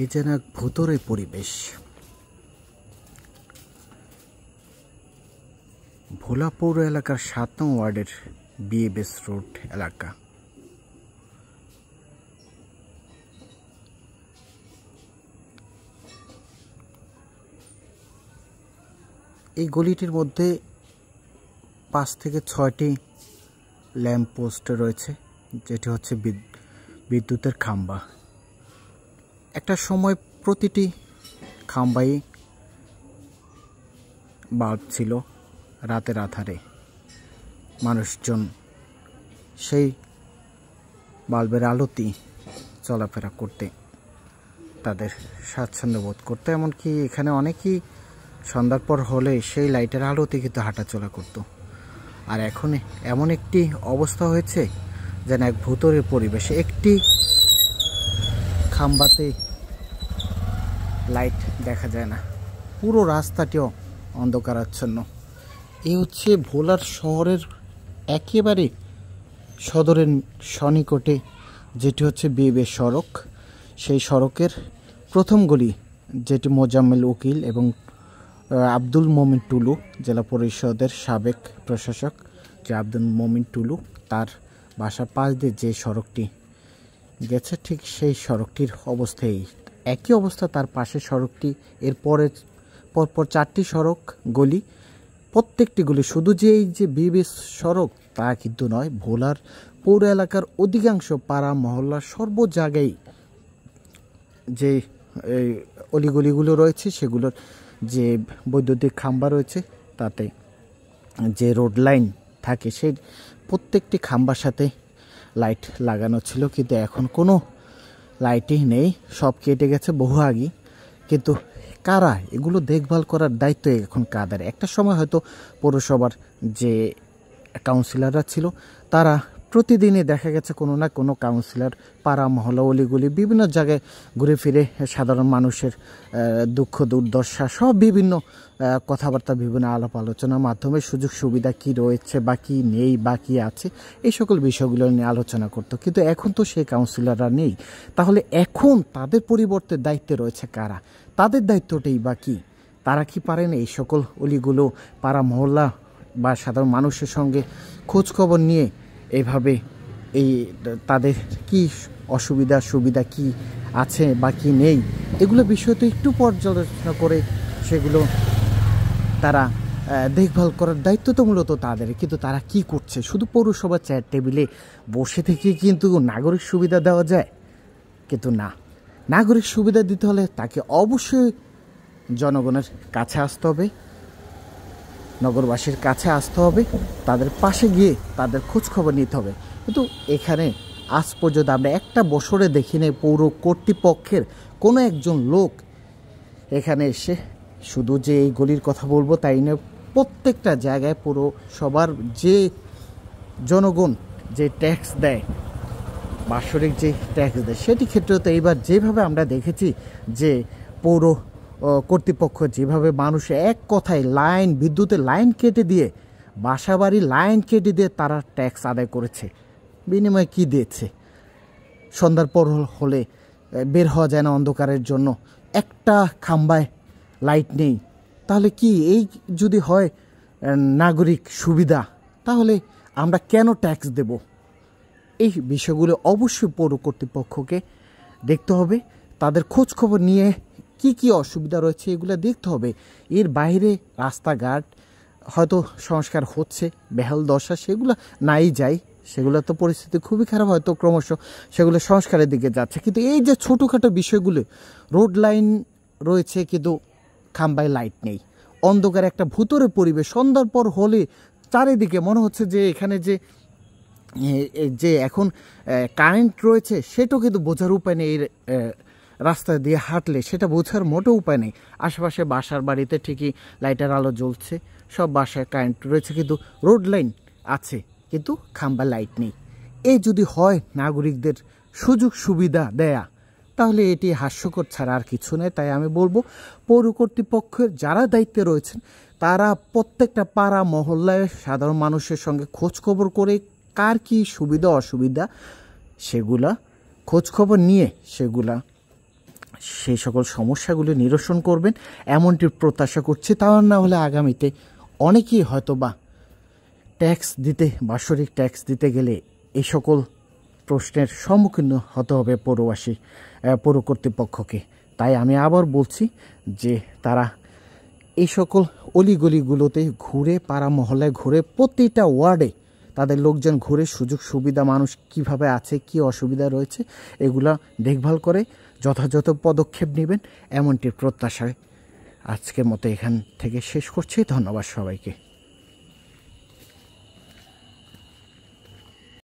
এই যেন এক ভুতুড়ে পরিবেশ। ভোলাপুর এলাকার ৭ নং ওয়ার্ডের বিএবেস রোড এলাকা। এই গলিটির মধ্যে ৫ থেকে ৬টি ল্যাম্প পোস্ট রয়েছে, যেটি হচ্ছে বিদ্যুতের খাম্বা। একটা সময় প্রতিটি খাম্বাই বাল্ব ছিল। রাতের আধারে মানুষজন সেই বাল্বের আলোতেই চলাফেরা করতে তাদের স্বাচ্ছন্দ্য বোধ করতো। এমনকি এখানে অনেকেই সন্ধ্যার পর হলে সেই লাইটের আলোতে কিন্তু হাঁটাচলা করত। আর এখন এমন একটি অবস্থা হয়েছে যেন এক ভুতুড়ে পরিবেশে। একটি খাম্বাতে লাইট দেখা যায় না, পুরো রাস্তাটিও অন্ধকারাচ্ছন্ন। এই হচ্ছে ভোলার শহরের একেবারে সদরের সনিকটে, যেটি হচ্ছে বিএবেস সড়ক। সেই সড়কের প্রথম গলি, যেটি মোজাম্মেল উকিল এবং আব্দুল মোমিন টুলু, জেলা পরিষদের সাবেক প্রশাসক যে আব্দুল মোমিন টুলু, তার বাসার পাশ দিয়ে যে সড়কটি গেছে, ঠিক সেই সড়কটির অবস্থায় একই অবস্থা। তার পাশের সড়কটি, এরপরে পরপর 4টি সড়ক গলি, প্রত্যেকটি গলি। শুধু যে এই যে বিএবেস সড়ক তা কিন্তু নয়, ভোলার পৌর এলাকার অধিকাংশ পাড়া মহল্লার সর্ব জায়গায় যে অলিগলিগুলো রয়েছে, সেগুলোর যে বৈদ্যুতিক খাম্বা রয়েছে, তাতে যে রোড লাইন থাকে, সেই প্রত্যেকটি খাম্বার সাথে লাইট লাগানো ছিল। কিন্তু এখন কোনো লাইটই নেই, সব কেটে গেছে বহু আগে। কিন্তু কারা এগুলো দেখভাল করার দায়িত্ব এখন কাদের? একটা সময় হয়তো পৌরসভার যে কাউন্সিলররা ছিল, তারা প্রতিদিনই দেখা গেছে কোনো না কোনো কাউন্সিলর পাড়া মহল্লা অলিগুলি বিভিন্ন জায়গায় ঘুরে ফিরে সাধারণ মানুষের দুঃখ দুর্দশা সব বিভিন্ন কথাবার্তা, বিভিন্ন আলাপ আলোচনার মাধ্যমে সুযোগ সুবিধা কি রয়েছে বা কি নেই বা কি আছে, এই সকল বিষয়গুলো নিয়ে আলোচনা করতো। কিন্তু এখন তো সেই কাউন্সিলররা নেই। তাহলে এখন তাদের পরিবর্তে দায়িত্বে রয়েছে কারা? তাদের দায়িত্বটাই বা কি? তারা কি পারেন এই সকল অলিগুলো পাড়া মহল্লা বা সাধারণ মানুষের সঙ্গে খোঁজ খবর নিয়ে এইভাবে এই তাদের কি অসুবিধা সুবিধা কি আছে বা কি নেই, এগুলো বিষয় তো একটু পর্যালোচনা করে সেগুলো তারা দেখভাল করার দায়িত্ব তো মূলত তাদের। কিন্তু তারা কি করছে? শুধু পৌরসভার চেয়ার টেবিলে বসে থেকে কিন্তু নাগরিক সুবিধা দেওয়া যায়? কিন্তু না, নাগরিক সুবিধা দিতে হলে তাকে অবশ্যই জনগণের কাছে আসতে হবে, নগরবাসীর কাছে আসতে হবে, তাদের পাশে গিয়ে তাদের খোঁজ খবর নিতে হবে। কিন্তু এখানে আজ পর্যন্ত আমরা একটা বছরে দেখি নাই পৌর কর্তৃপক্ষের কোনো একজন লোক এখানে এসে, শুধু যে এই গলির কথা বলবো তাই নয়, প্রত্যেকটা জায়গায় পৌরসভার যে জনগণ যে ট্যাক্স দেয়, বাৎসরিক যে ট্যাক্স দেয়, সেটি ক্ষেত্রে তো এইবার যেভাবে আমরা দেখেছি যে পৌর কর্তৃপক্ষ যেভাবে মানুষ এক কথায় লাইন, বিদ্যুতের লাইন কেটে দিয়ে, বাসাবাড়ি লাইন কেটে দিয়ে তারা ট্যাক্স আদায় করেছে। বিনিময়ে কি দিয়েছে? সন্ধ্যার পর হলে বের হওয়া যায় না অন্ধকারের জন্য, একটা খাম্বায় লাইট নেই। তাহলে কি এই যদি হয় নাগরিক সুবিধা, তাহলে আমরা কেন ট্যাক্স দেব? এই বিষয়গুলো অবশ্যই পৌর কর্তৃপক্ষকে দেখতে হবে, তাদের খোঁজ খবর নিয়ে কি কি অসুবিধা রয়েছে এগুলো দেখতে হবে। এর বাইরে রাস্তাঘাট হয়তো সংস্কার হচ্ছে, বেহাল দশা, সেগুলো নাই যায়, সেগুলো তো পরিস্থিতি খুবই খারাপ, হয়তো ক্রমশ সেগুলো সংস্কারের দিকে যাচ্ছে। কিন্তু এই যে ছোটোখাটো বিষয়গুলো, রোড লাইন রয়েছে কিন্তু খাম্বায় লাইট নেই, অন্ধকার একটা ভুতুড়ে পরিবেশ। সন্ধ্যার পর হলে চারিদিকে মনে হচ্ছে যে এখানে যে এখন কারেন্ট রয়েছে সেটাও কিন্তু বোঝার উপায় নেই। রাস্তা দিয়ে হাঁটলে সেটা বোঝার মোটেও উপায় নেই। আশেপাশে বাসার বাড়িতে ঠিকই লাইটের আলো জ্বলছে, সব বাসায় কারেন্ট রয়েছে, কিন্তু রোড লাইন আছে কিন্তু খাম্বা লাইট নেই। এই যদি হয় নাগরিকদের সুযোগ সুবিধা দেয়া, তাহলে এটি হাস্যকর ছাড়া আর কিছু নেই। তাই আমি বলবো পৌর কর্তৃপক্ষের যারা দায়িত্বে রয়েছেন, তারা প্রত্যেকটা পাড়া মহল্লায় সাধারণ মানুষের সঙ্গে খোঁজ খবর করে কার কি সুবিধা অসুবিধা, সেগুলা খোঁজ খবর নিয়ে সেগুলা সেই সকল সমস্যাগুলি নিরসন করবেন এমনটি প্রত্যাশা করছি। তাও না হলে আগামীতে অনেকেই হয়তো বা ট্যাক্স দিতে, বাৎসরিক ট্যাক্স দিতে গেলে এই সকল প্রশ্নের সম্মুখীন হতে হবে পৌর কর্তৃপক্ষকে। তাই আমি আবার বলছি যে তারা এই সকল অলিগলিগুলোতে ঘুরে, পাড়া মহল্লায় ঘুরে, প্রতিটা ওয়ার্ডে তাদের লোকজন ঘুরে সুযোগ সুবিধা, মানুষ কিভাবে আছে, কি অসুবিধা রয়েছে, এগুলা দেখভাল করে যথাযথ পদক্ষেপ নেবেন এমনটির প্রত্যাশায় আজকের মতো এখান থেকে শেষ করছি। ধন্যবাদ সবাইকে।